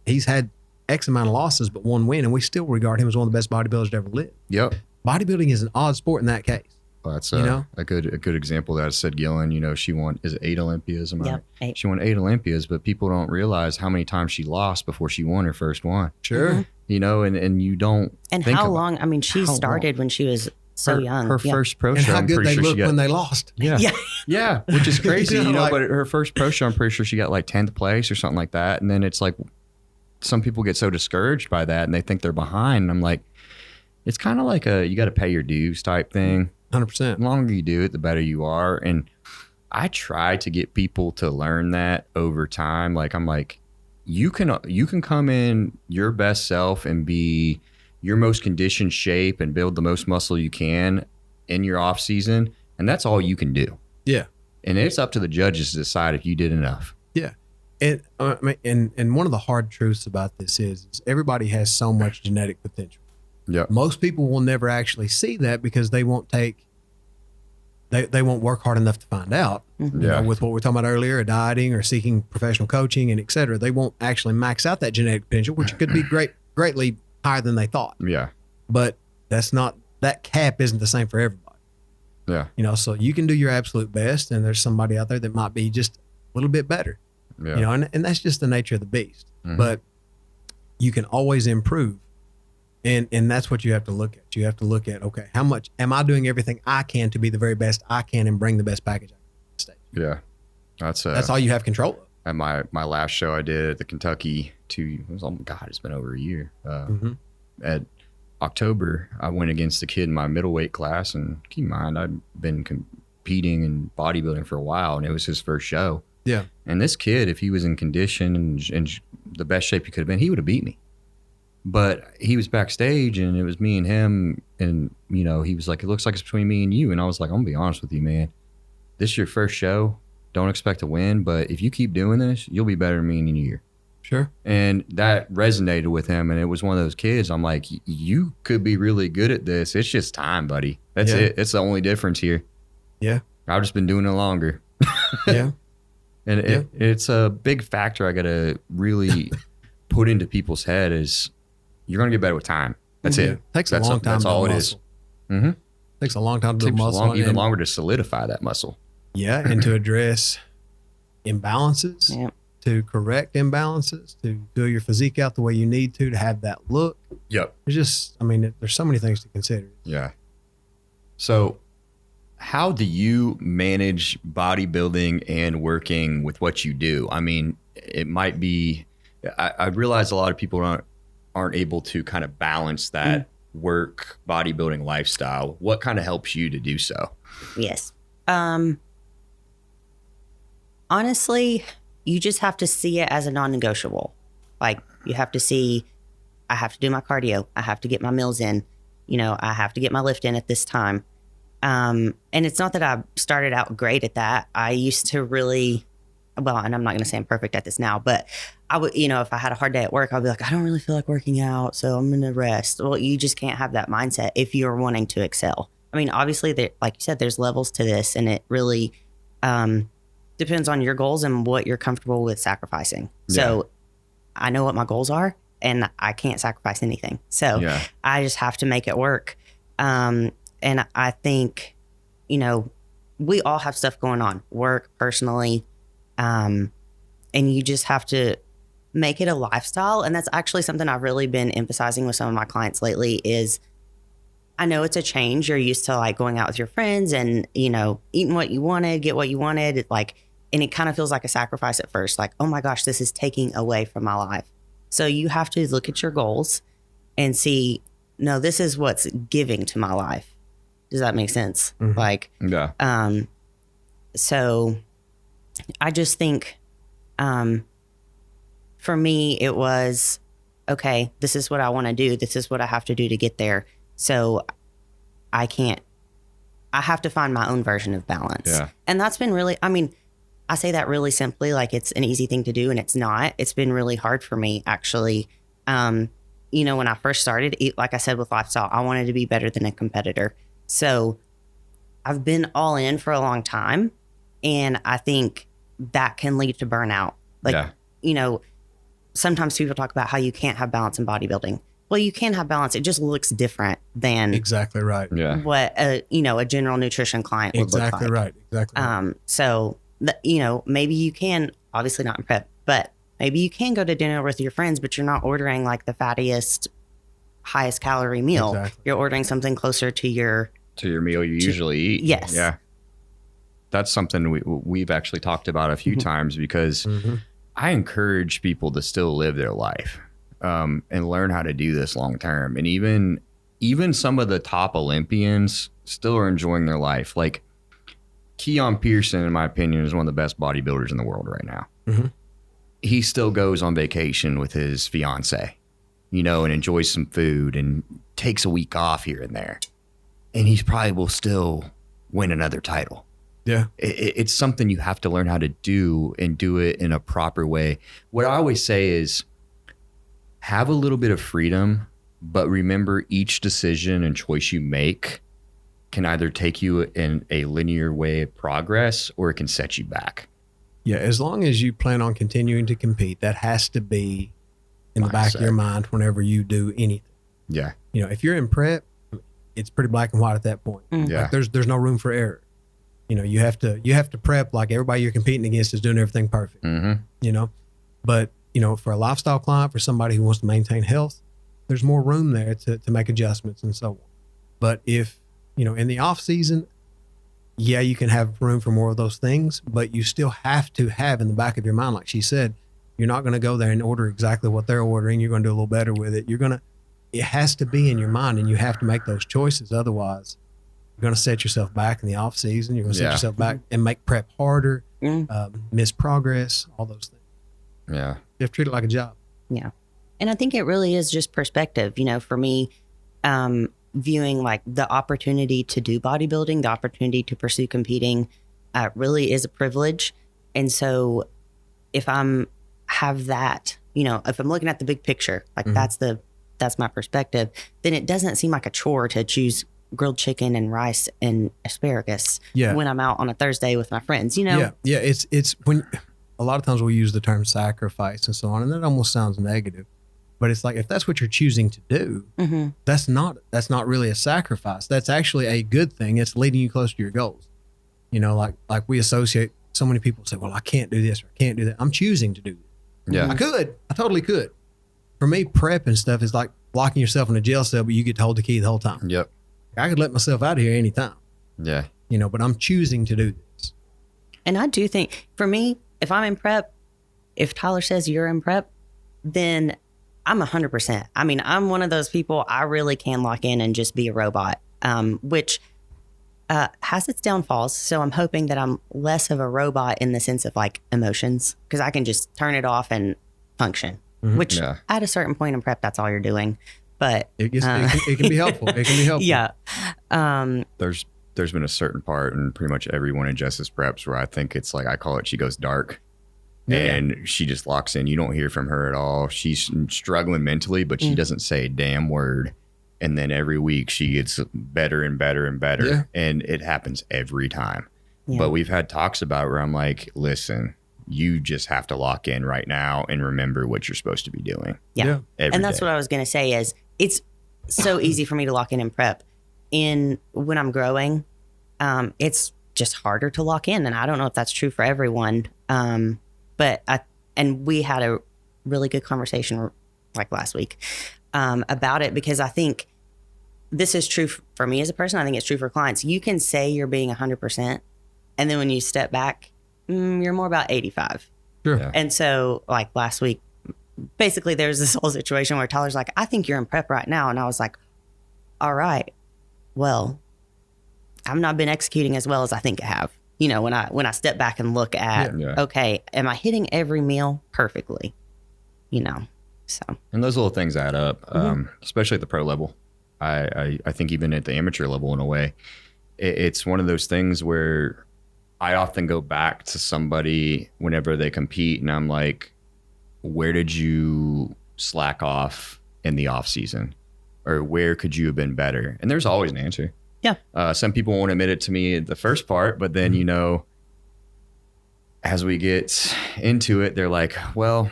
he's had X amount of losses, but one win, and we still regard him as one of the best bodybuilders to ever live.
Yep.
Bodybuilding is an odd sport in that case.
Well, that's a good example that I said Gillen, she won, is it 8 Olympias? Am I right?
8.
She won 8 Olympias, but people don't realize how many times she lost before she won her first one.
Sure.
And you don't
And
think
how long, she started when she was so young.
Her first pro
and
show,
how
I'm
good
pretty
they
sure
look
she got,
when they lost.
Yeah. Yeah, which is crazy,
Like,
but her first pro show, I'm pretty sure she got like 10th place or something like that. And then it's like, some people get so discouraged by that and they think they're behind. And I'm like, it's kind of like you got to pay your dues type thing.
100%.
The longer you do it, the better you are. And I try to get people to learn that over time. Like, I'm like, you can come in your best self and be your most conditioned shape and build the most muscle you can in your off season. And that's all you can do.
Yeah.
And it's up to the judges to decide if you did enough.
Yeah. And one of the hard truths about this is everybody has so much genetic potential.
Yeah.
Most people will never actually see that because they won't they won't work hard enough to find out.
Yeah.
With what we're talking about earlier, dieting or seeking professional coaching and et cetera, they won't actually max out that genetic potential, which could be greatly higher than they thought.
Yeah.
But that cap isn't the same for everybody.
Yeah.
So you can do your absolute best and there's somebody out there that might be just a little bit better.
Yeah.
And that's just the nature of the beast. But you can always improve. And that's what you have to look at. You have to look at, okay, how much am I doing everything I can to be the very best I can and bring the best package I can to the stage?
Yeah.
That's all you have control of.
At my last show I did at the Kentucky it's been over a year. At October, I went against the kid in my middleweight class, and keep in mind, I'd been competing in bodybuilding for a while, and it was his first show.
Yeah.
And this kid, if he was in condition and the best shape he could have been, he would have beat me. But he was backstage and it was me and him. And, you know, he was like, it looks like it's between me and you. And I was like, I'm going to be honest with you, man. This is your first show. Don't expect to win. But if you keep doing this, you'll be better than me in a year.
Sure.
And that resonated with him. And it was one of those kids. I'm like, you could be really good at this. It's just time, buddy. That's it. It's the only difference here.
Yeah.
I've just been doing it longer.
Yeah.
And it's a big factor I got to really put into people's head is you're going to get better with time. That's it.
Takes a long time
That's
to
all
build
it
muscle.
is. Mm-hmm.
Takes a long time to build muscle.
Even longer to solidify that muscle.
Yeah. And to address imbalances.
Yeah.
To correct imbalances, to fill your physique out the way you need to have that look.
Yep.
There's just, I mean, there's so many things to consider.
Yeah. So how do you manage bodybuilding and working with what you do? I mean, it might be, I realize a lot of people aren't able to kind of balance that work bodybuilding lifestyle. What kind of helps you to do so?
Yes. Honestly, you just have to see it as a non-negotiable. Like you have to see, I have to do my cardio. I have to get my meals in. You know, I have to get my lift in at this time. And it's not that I started out great at that. I used to really, well, and I'm not going to say I'm perfect at this now, but I would, you know, if I had a hard day at work, I'd be like, I don't really feel like working out, so I'm going to rest. Well, you just can't have that mindset if you're wanting to excel. I mean, obviously, like you said, there's levels to this, and it really, depends on your goals and what you're comfortable with sacrificing. Yeah. So I know what my goals are and I can't sacrifice anything. So I just have to make it work. And I think, you know, we all have stuff going on, work, personally. And you just have to make it a lifestyle. And that's actually something I've really been emphasizing with some of my clients lately is I know it's a change. You're used to like going out with your friends and, you know, eating what you wanted, get what you wanted. Like, and it kind of feels like a sacrifice at first. Like, oh my gosh, this is taking away from my life. So you have to look at your goals and see, no, this is what's giving to my life. Does that make sense? Mm-hmm. Like, so I just think, for me, it was, okay, this is what I want to do. This is what I have to do to get there. So I have to find my own version of balance. Yeah. And that's been really, I mean, I say that really simply, like it's an easy thing to do and it's not. It's been really hard for me actually. You know, when I first started, like I said, with lifestyle, I wanted to be better than a competitor. So I've been all in for a long time. And I think that can lead to burnout. Like, you know, sometimes people talk about how you can't have balance in bodybuilding. Well, you can have balance. It just looks different than
exactly right. Yeah.
What a general nutrition client would look like.
Exactly right. Exactly. Right.
So you know, maybe you can, obviously not in prep, but maybe you can go to dinner with your friends, but you're not ordering like the fattiest, highest calorie meal. Exactly. You're ordering something closer to your
meal you usually eat.
Yes.
Yeah. That's something we've actually talked about a few times because I encourage people to still live their life and learn how to do this long term. And even some of the top Olympians still are enjoying their life. Like Keon Pearson, in my opinion, is one of the best bodybuilders in the world right now. Mm-hmm. He still goes on vacation with his fiance, you know, and enjoys some food and takes a week off here and there. And he probably will still win another title.
Yeah.
It's something you have to learn how to do and do it in a proper way. What I always say is have a little bit of freedom, but remember each decision and choice you make can either take you in a linear way of progress or it can set you back.
Yeah, as long as you plan on continuing to compete, that has to be in the back of your mind whenever you do anything.
Yeah.
You know, if you're in prep, it's pretty black and white at that point. Mm-hmm. Yeah. Like there's no room for error. You know, you have to prep like everybody you're competing against is doing everything perfect. Mm-hmm. You know, but you know, for a lifestyle client, for somebody who wants to maintain health, there's more room there to make adjustments and so on. But if, you know, in the off season, yeah, you can have room for more of those things, but you still have to have in the back of your mind, like she said, you're not going to go there and order exactly what they're ordering. You're going to do a little better with it. It has to be in your mind and you have to make those choices. Otherwise, you're going to set yourself back in the off season. You're going to set yourself back and make prep harder, miss progress, all those things.
Yeah.
You have to treat it like a job.
Yeah. And I think it really is just perspective, for me, viewing like the opportunity to do bodybuilding, the opportunity to pursue competing, really is a privilege. And so if have that, if I'm looking at the big picture, like that's my perspective, then it doesn't seem like a chore to choose grilled chicken and rice and asparagus when I'm out on a Thursday with my friends,
Yeah. It's when a lot of times we'll use the term sacrifice and so on, and that almost sounds negative. But it's like, if that's what you're choosing to do, that's not really a sacrifice. That's actually a good thing. It's leading you closer to your goals. Like we associate, so many people say, well, I can't do this or I can't do that. I'm choosing to do this.
Yeah.
I totally could. For me, prep and stuff is like locking yourself in a jail cell, but you get to hold the key the whole time.
Yep.
I could let myself out of here anytime.
Yeah.
But I'm choosing to do this.
And I do think, for me, if I'm in prep, if Tyler says you're in prep, then I'm 100%. I mean, I'm one of those people, I really can lock in and just be a robot, which has its downfalls. So I'm hoping that I'm less of a robot in the sense of like emotions, because I can just turn it off and function, which at a certain point in prep, that's all you're doing. But
it can be helpful. It can be helpful.
Yeah.
There's been a certain part in pretty much every one of Jess's preps where I think it's like, I call it, she goes dark. And she just locks in. You don't hear from her at all. She's struggling mentally, but she doesn't say a damn word. And then every week she gets better and better and better. Yeah. And it happens every time. Yeah. But we've had talks about where I'm like, listen, you just have to lock in right now and remember what you're supposed to be doing.
Yeah. And that's what I was going to say is it's so easy for me to lock in prep. When I'm growing, it's just harder to lock in. And I don't know if that's true for everyone. But we had a really good conversation like last week about it, because I think this is true for me as a person. I think it's true for clients. You can say you're being 100%, and then when you step back, you're more about 85.
Sure. Yeah.
And so like last week, basically there was this whole situation where Tyler's like, I think you're in prep right now. And I was like, all right, well, I've not been executing as well as I think I have. When I step back and look at, okay, am I hitting every meal perfectly? So.
And those little things add up, especially at the pro level. I think even at the amateur level, in a way, it's one of those things where I often go back to somebody whenever they compete, and I'm like, where did you slack off in the off season, or where could you have been better? And there's always an answer. Yeah. Some people won't admit it to me at the first part, but then, as we get into it, they're like, well,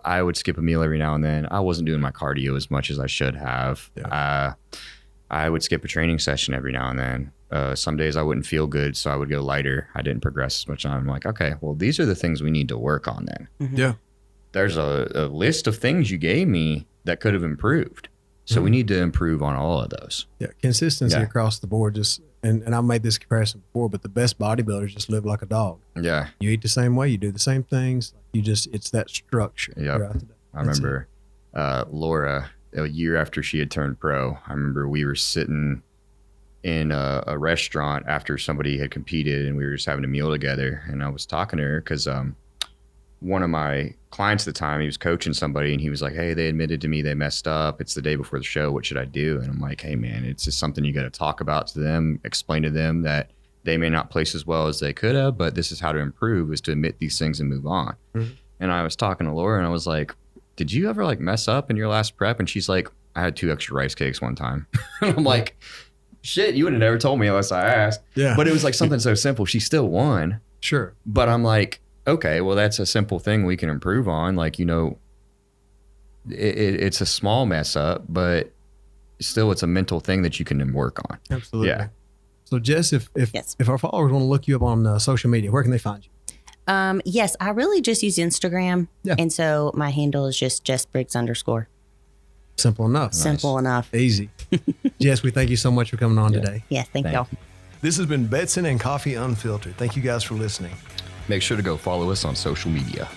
I would skip a meal every now and then. I wasn't doing my cardio as much as I should have. Yeah. I would skip a training session every now and then. Some days I wouldn't feel good, so I would go lighter. I didn't progress as much. I'm like, okay, well, these are the things we need to work on then.
Mm-hmm. Yeah.
There's a list of things you gave me that could have improved. So we need to improve on all of those.
Yeah, consistency across the board. And I've made this comparison before, but the best bodybuilders just live like a dog.
Yeah.
You eat the same way, you do the same things. It's that structure throughout the day.
I remember Laura, a year after she had turned pro, I remember we were sitting in a restaurant after somebody had competed, and we were just having a meal together. And I was talking to her because one of my clients at the time, he was coaching somebody, and he was like, hey, they admitted to me they messed up. It's the day before the show. What should I do? And I'm like, hey, man, it's just something you got to talk about to them, explain to them that they may not place as well as they could have, but this is how to improve, is to admit these things and move on. Mm-hmm. And I was talking to Laura, and I was like, did you ever like mess up in your last prep? And she's like, I had 2 extra rice cakes one time. And I'm like, shit, you would have never told me unless I asked. Yeah. But it was like something so simple. She still won.
Sure.
But I'm like, okay, well, that's a simple thing we can improve on. Like, it's a small mess up, but still it's a mental thing that you can work on.
Absolutely. Yeah. So Jess, if our followers want to look you up on social media, where can they find you?
Yes, I really just use Instagram. Yeah. And so my handle is just Jess Briggs _.
Simple enough.
Simple enough.
Easy. Jess, we thank you so much for coming on today.
Yeah, thank y'all.
This has been Bedson and Coffey Unfiltered. Thank you guys for listening.
Make sure to go follow us on social media.